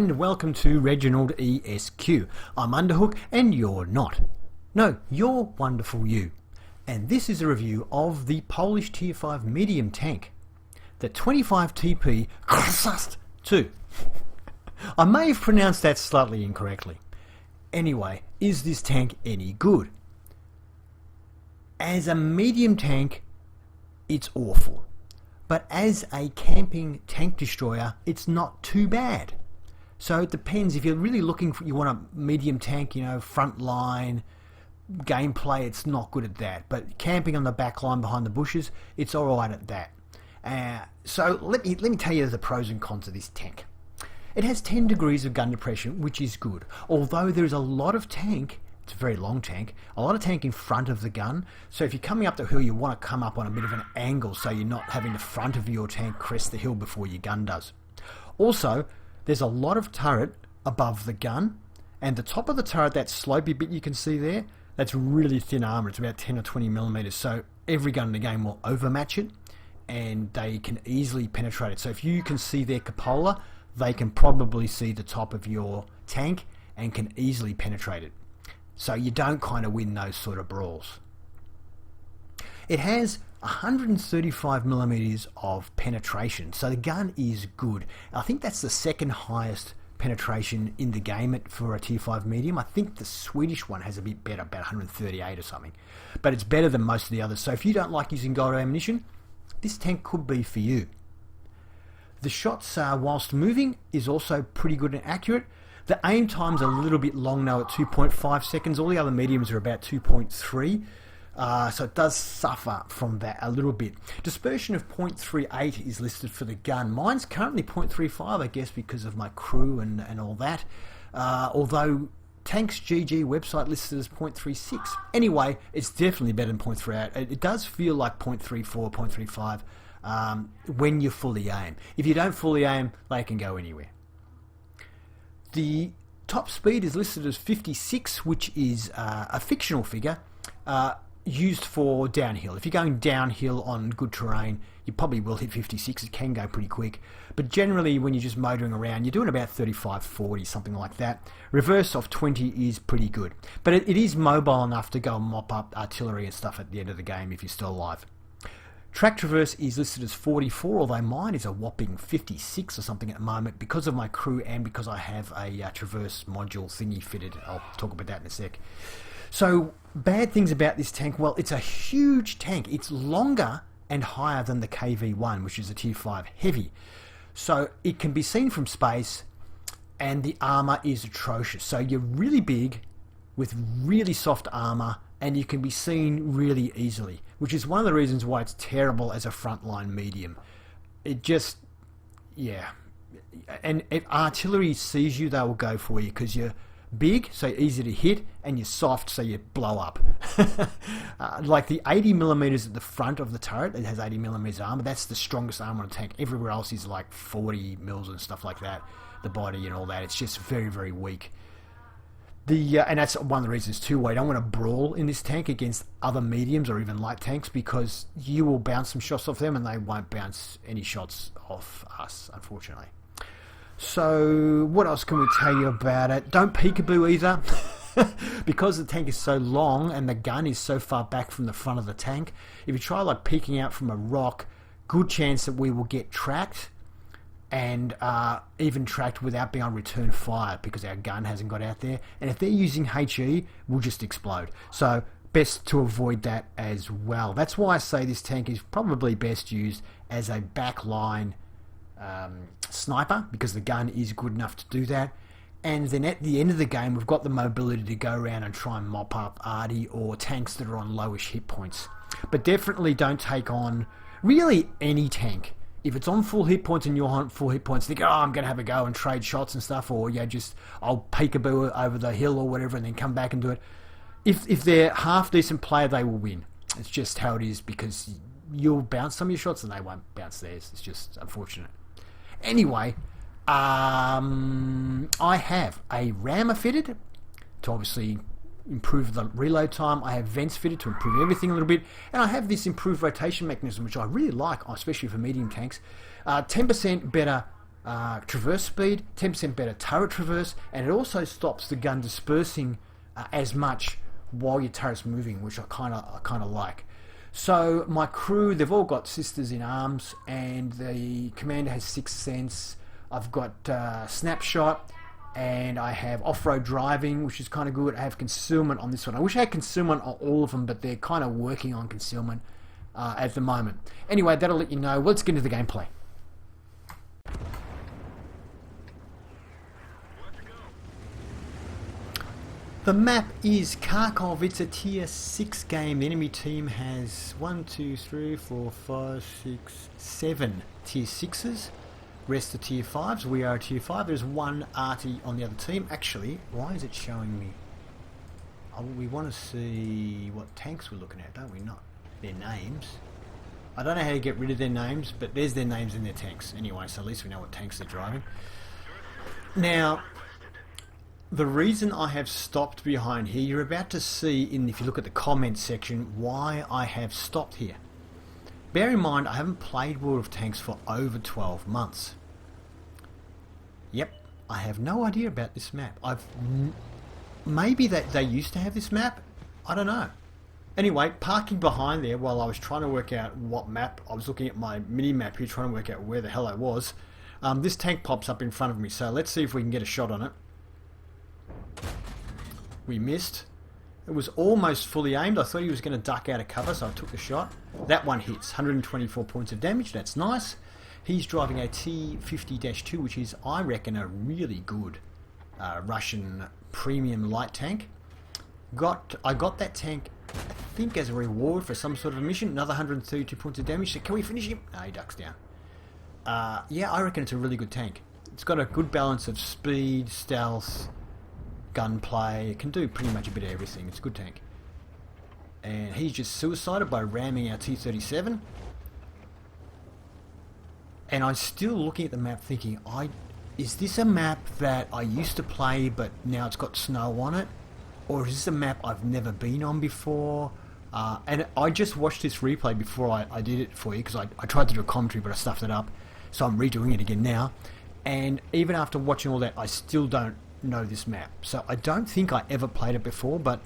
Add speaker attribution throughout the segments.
Speaker 1: and welcome to Reginaldesq. I'm Underhook and you're not. No, you're wonderful you. And this is a review of the Polish Tier 5 medium tank, the 25TP Krasast 2. I may have pronounced that slightly incorrectly. Anyway, is this tank any good? As a medium tank, it's awful. But as a camping tank destroyer, it's not too bad. So it depends. If you're really looking for, you want a medium tank, front line gameplay, it's not good at that. But camping on the back line behind the bushes, it's alright at that. So let me tell you the pros and cons of this tank. It has 10 degrees of gun depression, which is good. Although there's a lot of tank, it's a very long tank, a lot of tank in front of the gun. So if you're coming up the hill, you want to come up on a bit of an angle so you're not having the front of your tank crest the hill before your gun does. Also, there's a lot of turret above the gun, and the top of the turret, that slopey bit you can see there, that's really thin armor. It's about 10 or 20 millimeters. So every gun in the game will overmatch it, and they can easily penetrate it. So if you can see their cupola, they can probably see the top of your tank and can easily penetrate it. So you don't kind of win those sort of brawls. It has 135 millimeters of penetration, so the gun is good. I think that's the second highest penetration in the game for a Tier 5 medium. I think the Swedish one has a bit better, about 138 or something. But it's better than most of the others. So if you don't like using gold ammunition, this tank could be for you. The shots whilst moving is also pretty good and accurate. The aim time's a little bit long now at 2.5 seconds. All the other mediums are about 2.3. So it does suffer from that a little bit. Dispersion of 0.38 is listed for the gun. Mine's currently 0.35, I guess, because of my crew and all that. Although Tanks GG website listed as 0.36. Anyway, it's definitely better than 0.38. It does feel like 0.34, 0.35 when you fully aim. If you don't fully aim, they can go anywhere. The top speed is listed as 56, which is a fictional figure used for downhill. If you're going downhill on good terrain, you probably will hit 56. It can go pretty quick. But generally, when you're just motoring around, you're doing about 35, 40, something like that. Reverse of 20 is pretty good. But it is mobile enough to go and mop up artillery and stuff at the end of the game if you're still alive. Track traverse is listed as 44, although mine is a whopping 56 or something at the moment because of my crew and because I have a traverse module thingy fitted. I'll talk about that in a sec. So, bad things about this tank, well, it's a huge tank. It's longer and higher than the KV-1, which is a Tier 5 heavy. So, it can be seen from space, and the armor is atrocious. So, you're really big with really soft armor, and you can be seen really easily, which is one of the reasons why it's terrible as a frontline medium. It just, yeah. And if artillery sees you, they will go for you because you're big, so easy to hit, and you're soft, so you blow up. Like the 80 millimeters at the front of the turret, it has 80 millimeters armor. That's the strongest armor on a tank. Everywhere else is like 40 mils and stuff like that. The body and all that. It's just very, very weak. And that's one of the reasons too why I don't want to brawl in this tank against other mediums or even light tanks, because you will bounce some shots off them and they won't bounce any shots off us, unfortunately. So what else can we tell you about it? Don't peekaboo either. Because the tank is so long and the gun is so far back from the front of the tank, if you try like peeking out from a rock, good chance that we will get tracked, and even tracked without being able to return fire because our gun hasn't got out there. And if they're using HE, we'll just explode. So best to avoid that as well. That's why I say this tank is probably best used as a backline sniper, because the gun is good enough to do that. And then at the end of the game, we've got the mobility to go around and try and mop up arty or tanks that are on lowish hit points. But definitely don't take on really any tank. If it's on full hit points and you're on full hit points, think, oh, I'm going to have a go and trade shots and stuff, or yeah, just I'll peekaboo over the hill or whatever and then come back and do it. If they're half decent player, they will win. It's just how it is, because you'll bounce some of your shots and they won't bounce theirs. It's just unfortunate. Anyway, I have a rammer fitted to obviously improve the reload time. I have vents fitted to improve everything a little bit, and I have this improved rotation mechanism, which I really like, especially for medium tanks. 10% better traverse speed, 10% better turret traverse, and it also stops the gun dispersing as much while your turret's moving, which I kind of like. So my crew, they've all got sisters in arms, and the commander has Sixth Sense. I've got Snapshot, and I have off-road driving, which is kind of good. I have concealment on this one. I wish I had concealment on all of them, but they're kind of working on concealment at the moment. Anyway, that'll let you know. Let's get into the gameplay. The map is Kharkov. It's a tier 6 game. The enemy team has 1, 2, 3, 4, 5, 6, 7 tier 6s. Rest are tier 5s. We are a tier 5. There's one arty on the other team. Actually, why is it showing me? Oh, we want to see what tanks we're looking at, don't we? Not their names. I don't know how to get rid of their names, but there's their names in their tanks. Anyway, so at least we know what tanks they're driving. Now, the reason I have stopped behind here, you're about to see, if you look at the comments section, why I have stopped here. Bear in mind, I haven't played World of Tanks for over 12 months. Yep, I have no idea about this map. Maybe that they used to have this map. I don't know. Anyway, parking behind there while I was trying to work out what map, I was looking at my mini-map here trying to work out where the hell I was. This tank pops up in front of me, so let's see if we can get a shot on it. We missed. It was almost fully aimed. I thought he was going to duck out of cover, so I took the shot. That one hits. 124 points of damage. That's nice. He's driving a T-50-2, which is, I reckon, a really good Russian premium light tank. I got that tank, I think, as a reward for some sort of a mission. Another 132 points of damage. So can we finish him? No, he ducks down. Yeah, I reckon it's a really good tank. It's got a good balance of speed, stealth, gunplay. It can do pretty much a bit of everything. It's a good tank. And he's just suicided by ramming our T-37. And I'm still looking at the map thinking, is this a map that I used to play but now it's got snow on it? Or is this a map I've never been on before? And I just watched this replay before I did it for you, because I tried to do a commentary but I stuffed it up. So I'm redoing it again now. And even after watching all that, I still don't know this map. So I don't think I ever played it before, but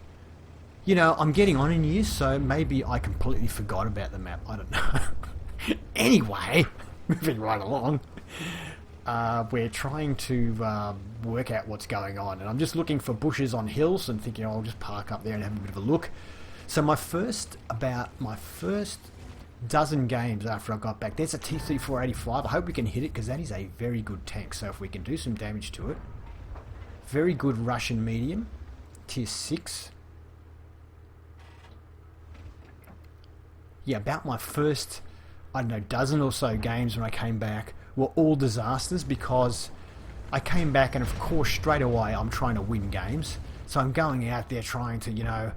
Speaker 1: you know, I'm getting on in years, so maybe I completely forgot about the map. I don't know. Anyway, moving right along, we're trying to work out what's going on, and I'm just looking for bushes on hills and thinking, I'll just park up there and have a bit of a look. So my first dozen games after I got back, there's a T-3485. I hope we can hit it, because that is a very good tank. So if we can do some damage to it. Very good Russian medium, tier 6. Yeah, about my first, I don't know, dozen or so games when I came back were all disasters, because I came back and of course straight away I'm trying to win games. So I'm going out there trying to, you know,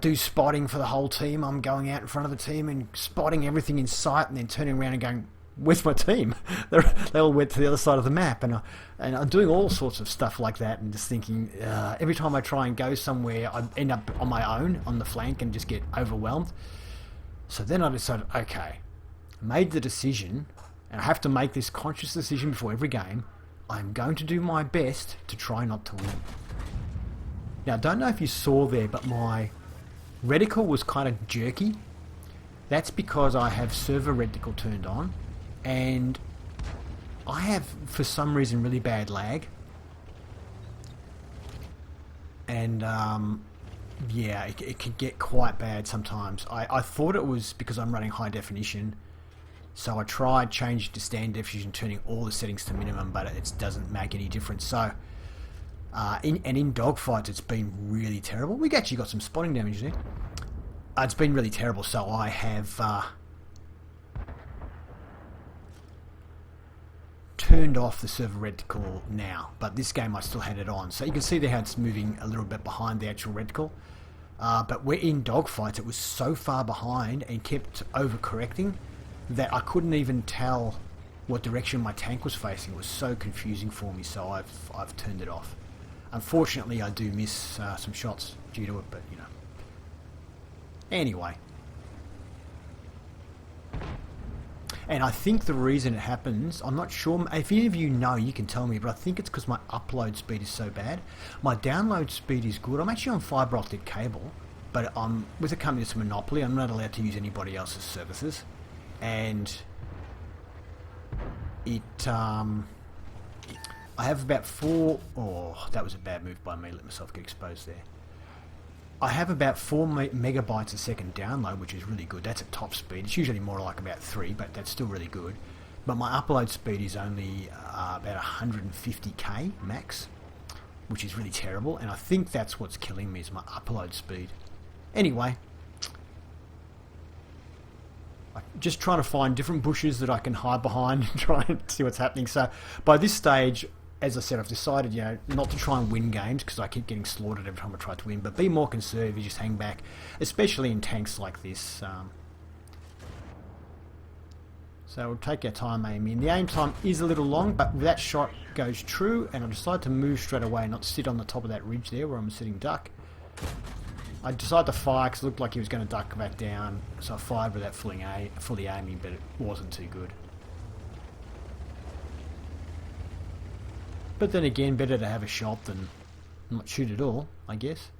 Speaker 1: do spotting for the whole team. I'm going out in front of the team and spotting everything in sight, and then turning around and going, where's my team? They all went to the other side of the map, and I'm doing all sorts of stuff like that, and just thinking, every time I try and go somewhere, I end up on my own on the flank and just get overwhelmed. So then I decided, okay, I made the decision, and I have to make this conscious decision before every game. I'm going to do my best to try not to win. Now, I don't know if you saw there, but my reticle was kind of jerky. That's because I have server reticle turned on, and I have, for some reason, really bad lag. And yeah, it can get quite bad sometimes. I thought it was because I'm running high definition, so I tried changing to standard definition, turning all the settings to minimum, but it doesn't make any difference. So in dogfights, it's been really terrible. We actually got some spotting damage there. It's been really terrible, so I have turned off the server reticle now, but this game I still had it on. So you can see there how it's moving a little bit behind the actual reticle. But we're in dogfights, it was so far behind and kept overcorrecting that I couldn't even tell what direction my tank was facing. It was so confusing for me, so I've turned it off. Unfortunately, I do miss some shots due to it, but you know. Anyway. And I think the reason it happens, I'm not sure, if any of you know, you can tell me, but I think it's because my upload speed is so bad. My download speed is good. I'm actually on fibre optic cable, but I'm with a company that's a monopoly. I'm not allowed to use anybody else's services. And I have about that was a bad move by me, let myself get exposed there. I have about 4 megabytes a second download, which is really good. That's at top speed. It's usually more like about 3, but that's still really good. But my upload speed is only about 150k max, which is really terrible. And I think that's what's killing me, is my upload speed. Anyway, I'm just trying to find different bushes that I can hide behind and try and see what's happening. So by this stage, as I said, I've decided, not to try and win games because I keep getting slaughtered every time I try to win, but be more conservative, just hang back, especially in tanks like this. So we'll take our time aiming. The aim time is a little long, but that shot goes true, and I decided to move straight away, not sit on the top of that ridge there where I'm sitting duck. I decided to fire because it looked like he was going to duck back down, so I fired without fully aiming, but it wasn't too good. But then again, better to have a shot than not shoot at all, I guess.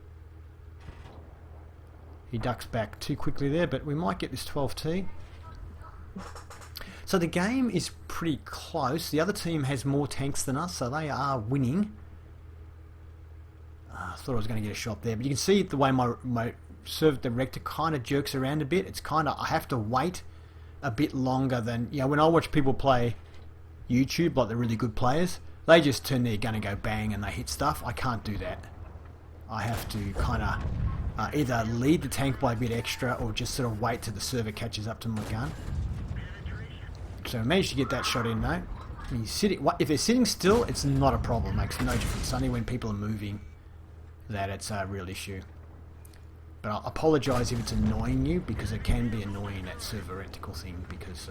Speaker 1: He ducks back too quickly there, but we might get this 12T. So the game is pretty close. The other team has more tanks than us, so they are winning. I thought I was going to get a shot there, but you can see the way my serve director kind of jerks around a bit. It's kind of, I have to wait a bit longer than, when I watch people play YouTube, like the really good players, they just turn their gun and go bang and they hit stuff. I can't do that. I have to kind of either lead the tank by a bit extra or just sort of wait till the server catches up to my gun. So I managed to get that shot in though. If they're sitting still, it's not a problem. It makes no difference. It's only when people are moving that it's a real issue. But I apologise if it's annoying you, because it can be annoying, that server reticle thing, because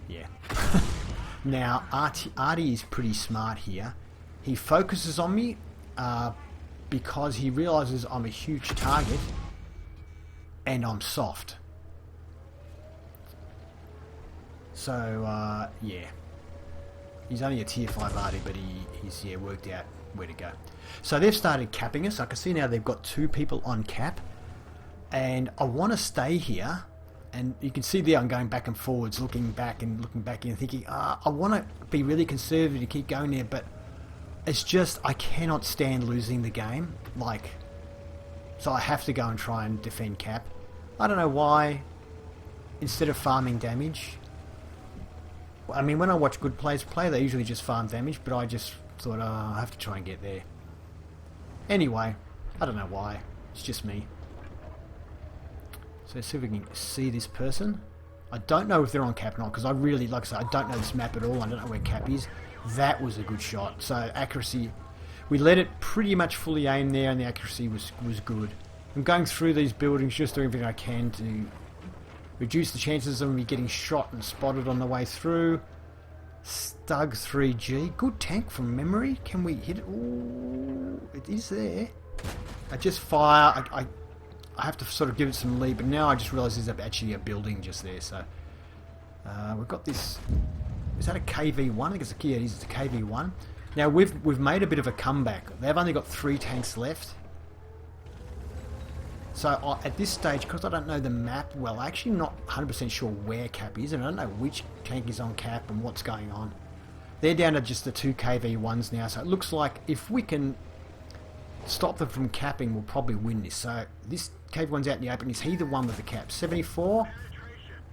Speaker 1: yeah. Now, Artie is pretty smart here. He focuses on me because he realises I'm a huge target and I'm soft. So, yeah. He's only a tier 5 Artie, but he's worked out where to go. So they've started capping us. I can see now they've got 2 people on cap. And I want to stay here. And you can see there I'm going back and forwards, looking back and thinking, I want to be really conservative to keep going there, but it's just, I cannot stand losing the game. So I have to go and try and defend cap. I don't know why, instead of farming damage. I mean, when I watch good players play, they usually just farm damage, but I just thought, I have to try and get there. Anyway, I don't know why. It's just me. So see if we can see this person. I don't know if they're on cap or not, because I really, like I said, I don't know this map at all. I don't know where cap is. That was a good shot. So accuracy, we let it pretty much fully aim there, and the accuracy was good. I'm going through these buildings, just doing everything I can to reduce the chances of me getting shot and spotted on the way through. Stug 3G. Good tank from memory. Can we hit it? Ooh, it is there. I just fire. I have to sort of give it some lead, but now I just realise there's actually a building just there. So we've got this. Is that a KV1? I think it's a key. It is. It's a KV1. Now we've made a bit of a comeback. They've only got 3 tanks left. So at this stage, because I don't know the map well, I'm actually not 100% sure where cap is, and I don't know which tank is on cap and what's going on. They're down to just the 2 KV1s now, so it looks like if we can stop them from capping, we'll probably win this. So this KV1's out in the open. Is he the one with the cap? 74?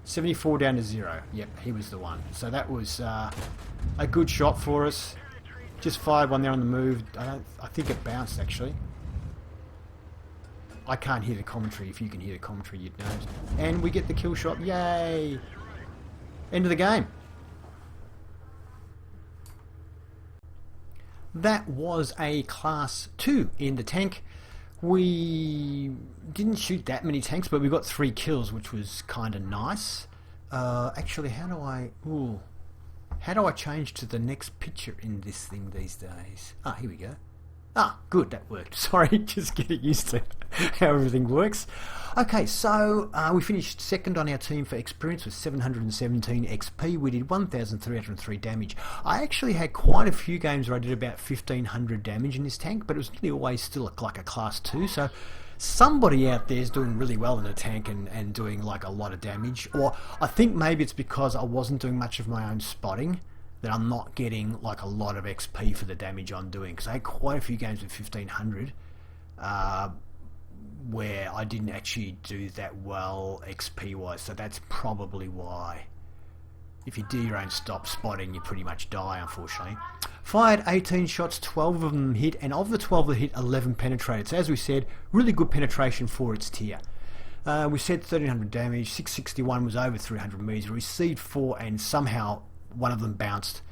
Speaker 1: 74 down to 0. Yep, he was the one. So that was a good shot for us. Just fired one there on the move. I think it bounced actually. I can't hear the commentary. If you can hear the commentary, you'd know. And we get the kill shot. Yay! End of the game. That was a class 2 in the tank. We didn't shoot that many tanks, but we got 3 kills, which was kind of nice. Actually, how do I change to the next picture in this thing these days? Ah, here we go. Ah, good, that worked. Sorry, just getting used to how everything works. Okay, so we finished second on our team for experience with 717 XP. We did 1,303 damage. I actually had quite a few games where I did about 1,500 damage in this tank, but it was nearly always still like a class 2, so somebody out there is doing really well in a tank and doing like a lot of damage. Or I think maybe it's because I wasn't doing much of my own spotting that I'm not getting like a lot of XP for the damage I'm doing, because I had quite a few games with 1,500 where I didn't actually do that well XP wise, so that's probably why. If you do your own stop spotting, you pretty much die, unfortunately. Fired 18 shots, 12 of them hit, and of the 12 that hit, 11 penetrated. So as we said, really good penetration for its tier. We said 1,300 damage, 661 was over 300 meters, we received 4, and somehow one of them bounced.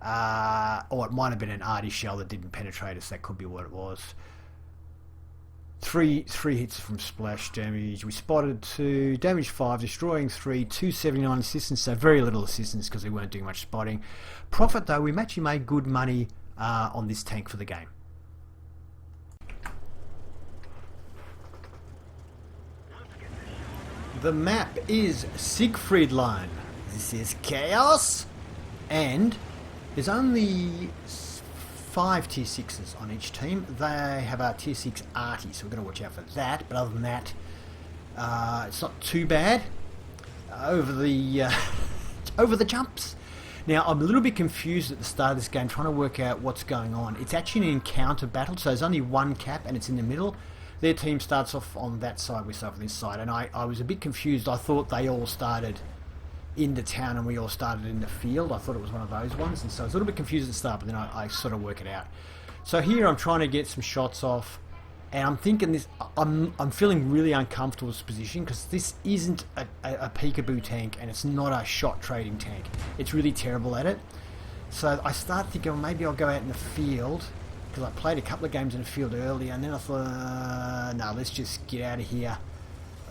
Speaker 1: Or it might have been an arty shell that didn't penetrate us, that could be what it was. Three hits from splash damage. We spotted 2, damage 5, destroying 3, 279 assistance, so very little assistance because we weren't doing much spotting. Profit though, we actually made good money on this tank for the game. The map is Siegfriedline. This is Chaos, and there's only 5 tier 6s on each team. They have a tier 6 arty, so we're going to watch out for that. But other than that, it's not too bad over the over the jumps. Now I'm a little bit confused at the start of this game, trying to work out what's going on. It's actually an encounter battle, so there's only one cap and it's in the middle. Their team starts off on that side, we start on this side, and I was a bit confused. I thought they all started in the town and we all started in the field. I thought it was one of those ones, and so I was a little bit confused at the start, but then I sort of work it out. So here I'm trying to get some shots off, and I'm thinking this. I'm feeling really uncomfortable with this position because this isn't a peekaboo tank and it's not a shot trading tank. It's really terrible at it. So I start thinking, well, maybe I'll go out in the field, because I played a couple of games in the field earlier, and then I thought, no, let's just get out of here.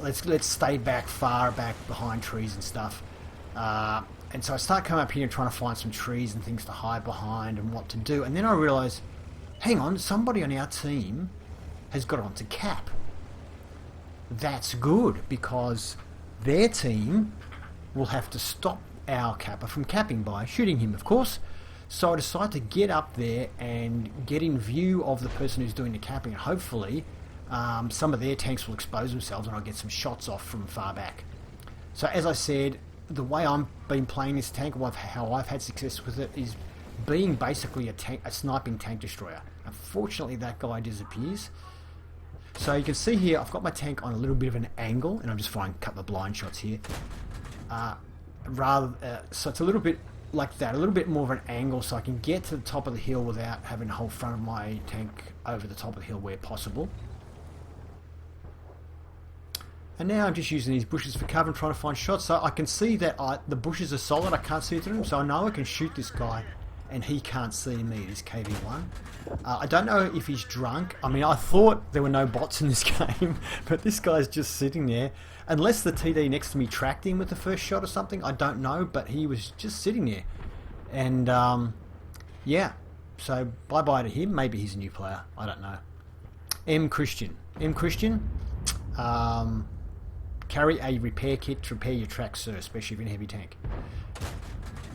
Speaker 1: Let's stay back, far back behind trees and stuff. And so I start coming up here and trying to find some trees and things to hide behind and what to do. And then I realise, hang on, somebody on our team has got onto cap. That's good, because their team will have to stop our capper from capping by shooting him, of course. So I decide to get up there and get in view of the person who's doing the capping, and hopefully some of their tanks will expose themselves and I'll get some shots off from far back. So as I said, the way I've been playing this tank, how I've had success with it, is being basically a sniping tank destroyer. Unfortunately, that guy disappears. So you can see here, I've got my tank on a little bit of an angle, and I'm just firing a couple of blind shots here. So it's a little bit like that, a little bit more of an angle, so I can get to the top of the hill without having the whole front of my tank over the top of the hill where possible. And now I'm just using these bushes for cover and trying to find shots. So I can see that the bushes are solid, I can't see through them, so I know I can shoot this guy and he can't see me, this KV1. I don't know if he's drunk. I mean, I thought there were no bots in this game, but this guy's just sitting there. Unless the TD next to me tracked him with the first shot or something, I don't know, but he was just sitting there. And yeah, so bye-bye to him. Maybe he's a new player, I don't know. M. Christian, carry a repair kit to repair your tracks, sir, especially if you're in a heavy tank.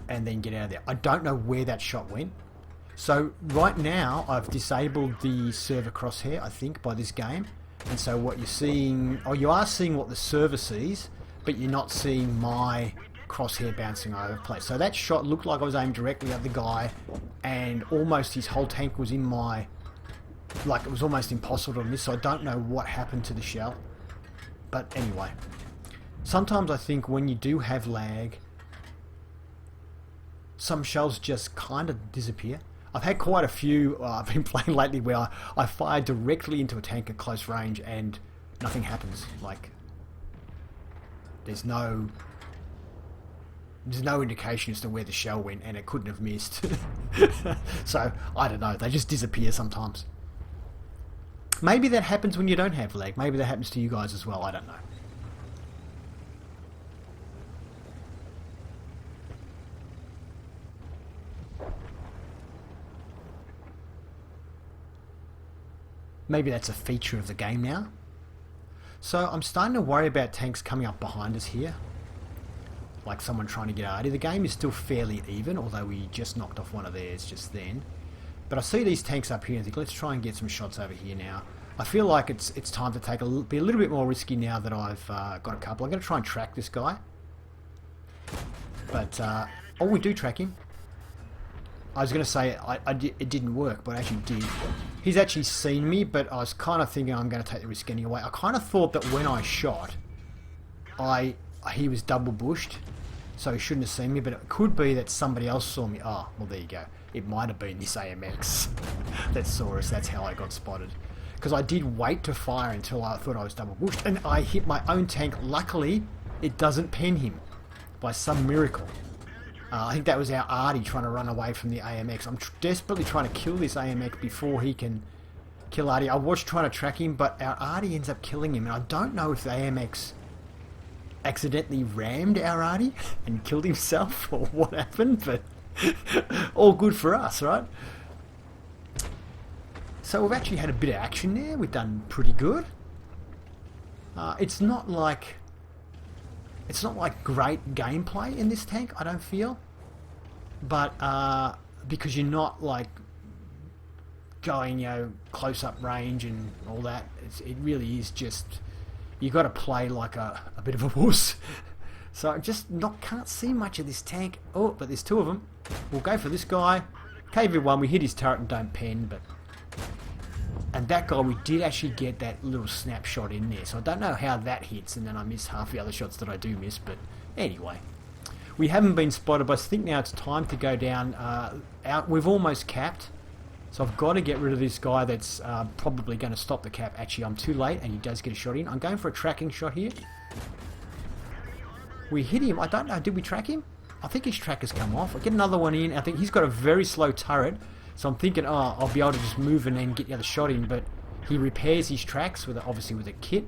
Speaker 1: And then get out of there. I don't know where that shot went. So right now I've disabled the server crosshair, I think, by this game. And so what you're seeing, or you are seeing what the server sees, but you're not seeing my crosshair bouncing over the place. So that shot looked like I was aimed directly at the guy, and almost his whole tank was in my, like it was almost impossible to miss. So I don't know what happened to the shell. But anyway, sometimes I think when you do have lag, some shells just kind of disappear. I've had quite a few I've been playing lately where I fire directly into a tank at close range and nothing happens. Like, there's no indication as to where the shell went, and it couldn't have missed. So I don't know, they just disappear sometimes. Maybe that happens when you don't have lag. Maybe that happens to you guys as well, I don't know. maybe that's a feature of the game now. So I'm starting to worry about tanks coming up behind us here. Like someone trying to get Artie. The game is still fairly even, although we just knocked off one of theirs just then. But I see these tanks up here and think, let's try and get some shots over here now. I feel like it's time to be a little bit more risky now that I've got a couple. I'm going to try and track this guy. But, oh, we do track him. I was going to say it didn't work, but it actually did. He's actually seen me, but I was kind of thinking I'm going to take the risk anyway. I kind of thought that when I shot, he was double bushed, so he shouldn't have seen me, but it could be that somebody else saw me. Oh, well, there you go. It might have been this AMX that saw us. That's how I got spotted. Because I did wait to fire until I thought I was double bushed, and I hit my own tank. Luckily, it doesn't pen him by some miracle. I think that was our Artie trying to run away from the AMX. I'm desperately trying to kill this AMX before he can kill Artie. I was trying to track him, but our Artie ends up killing him, and I don't know if the AMX accidentally rammed our Artie and killed himself or what happened, but all good for us, right? So we've actually had a bit of action there. We've done pretty good. It's not like great gameplay in this tank, I don't feel, but because you're not like going, close up range and all that. It really is just you got to play like a bit of a wuss. So I just can't see much of this tank. Oh, but there's two of them. We'll go for this guy. KV1, we hit his turret and don't pen, and that guy, we did actually get that little snapshot in there. So I don't know how that hits, and then I miss half the other shots that I do miss. But anyway, we haven't been spotted, but I think now it's time to go down. Out. We've almost capped, so I've got to get rid of this guy that's probably going to stop the cap. Actually, I'm too late, and he does get a shot in. I'm going for a tracking shot here. We hit him. I don't know. Did we track him? I think his track has come off. I get another one in. I think he's got a very slow turret. So I'm thinking, oh, I'll be able to just move and then get the other shot in, but he repairs his tracks obviously with a kit,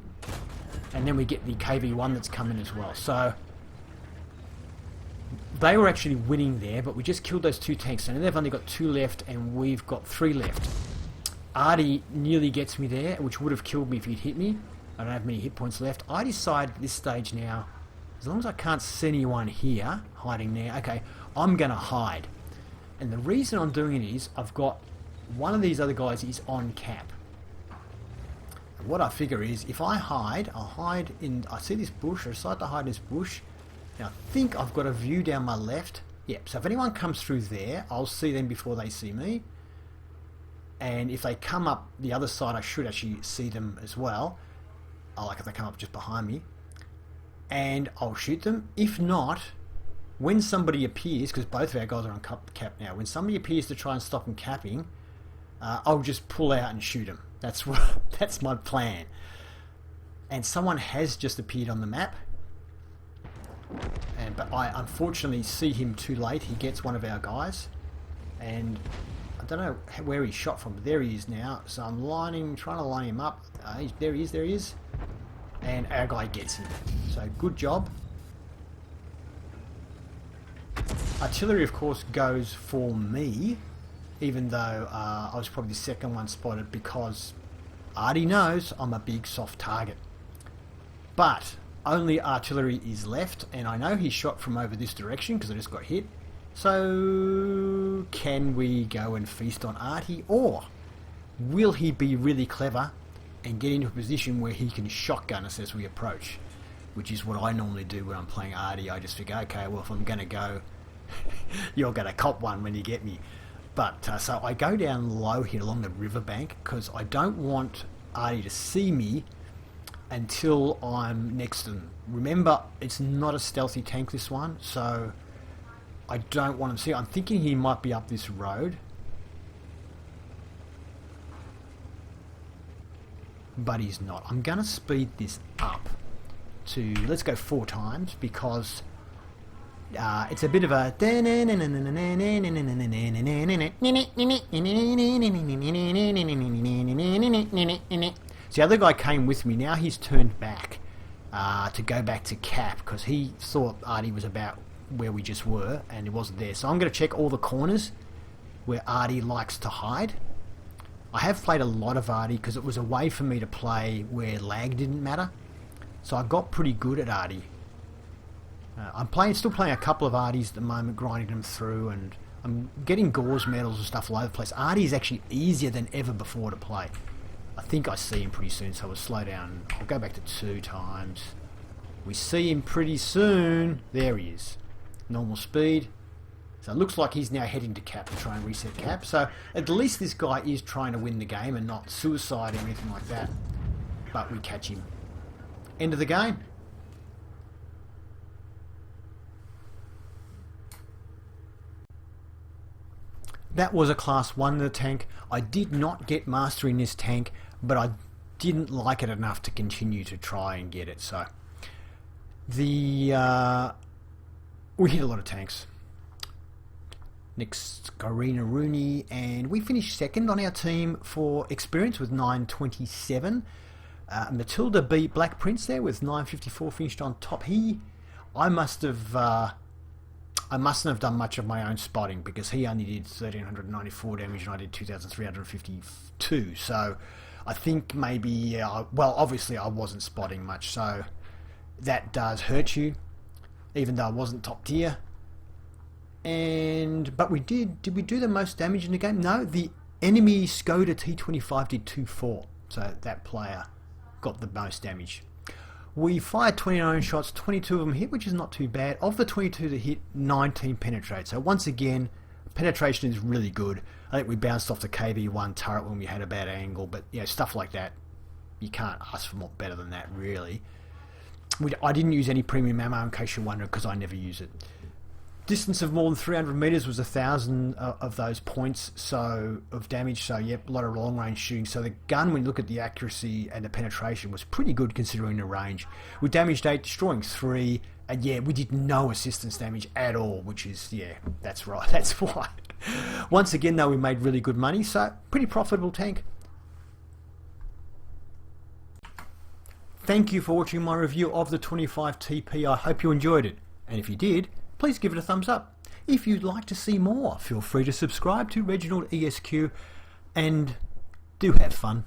Speaker 1: and then we get the KV1 that's coming as well. So they were actually winning there, but we just killed those two tanks, and they've only got 2 left, and we've got 3 left. Artie nearly gets me there, which would have killed me if he'd hit me. I don't have many hit points left. I decide at this stage now, as long as I can't see anyone here hiding there, okay, I'm going to hide. And the reason I'm doing it is I've got one of these other guys is on cap. And what I figure is if I hide, I'll hide in, I see this bush, I decide to hide in this bush. And I think I've got a view down my left. Yep, so if anyone comes through there, I'll see them before they see me. And if they come up the other side, I should actually see them as well. I like if they come up just behind me. And I'll shoot them. If not, when somebody appears, because both of our guys are on cap now, when somebody appears to try and stop them capping, I'll just pull out and shoot them. That's my plan. And someone has just appeared on the map, but I unfortunately see him too late. He gets one of our guys, and I don't know where he shot from, but there he is now. So I'm trying to line him up. There he is, and our guy gets him. So good job. Artillery, of course, goes for me, even though I was probably the second one spotted because Artie knows I'm a big soft target. But only artillery is left, and I know he shot from over this direction because I just got hit. So can we go and feast on Artie, or will he be really clever and get into a position where he can shotgun us as we approach? Which is what I normally do when I'm playing Artie. I just figure, okay, well, if I'm going to go, you're going to cop one when you get me. But so I go down low here along the riverbank because I don't want Artie to see me until I'm next to them. Remember, it's not a stealthy tank, this one, so I don't want him to see. I'm thinking he might be up this road, but he's not. I'm going to speed this up to, let's go 4 times, because it's a bit of a... So the other guy came with me. Now he's turned back to go back to cap because he thought Artie was about where we just were and it wasn't there. So I'm going to check all the corners where Artie likes to hide. I have played a lot of Artie because it was a way for me to play where lag didn't matter. So I got pretty good at Artie. I'm still playing a couple of Arties at the moment, grinding them through, and I'm getting Gauze medals and stuff all over the place. Artie is actually easier than ever before to play. I think I see him pretty soon, so we'll slow down. I'll go back to 2 times. We see him pretty soon. There he is. Normal speed. So it looks like he's now heading to cap to try and reset cap. So at least this guy is trying to win the game and not suicide or anything like that. But we catch him. End of the game. That was a class 1 in the tank. I did not get mastery in this tank, but I didn't like it enough to continue to try and get it. So we hit a lot of tanks. Next, Garina Rooney, and we finished second on our team for experience with 927. Matilda beat Black Prince there with 954, finished on top. I mustn't have done much of my own spotting because he only did 1394 damage and I did 2352. So I think maybe, well, obviously I wasn't spotting much, so that does hurt you, even though I wasn't top tier. But did we do the most damage in the game? No, the enemy Skoda T25 did 2-4, so that player got the most damage. We fired 29 shots, 22 of them hit, which is not too bad. Of the 22 that hit, 19 penetrate. So once again, penetration is really good. I think we bounced off the KV-1 turret when we had a bad angle, but yeah, stuff like that, you can't ask for more better than that, really. I didn't use any premium ammo, in case you're wondering, because I never use it. Distance of more than 300 meters was 1,000 of those points of damage. So yep, a lot of long range shooting. So the gun, when you look at the accuracy and the penetration, was pretty good considering the range. We damaged 8, destroying 3, and yeah, we did no assistance damage at all, which is, yeah, that's right, that's why. Once again though, we made really good money, so pretty profitable tank. Thank you for watching my review of the 25 TP. I hope you enjoyed it, and if you did, please give it a thumbs up. If you'd like to see more, feel free to subscribe to Reginaldesq, and do have fun.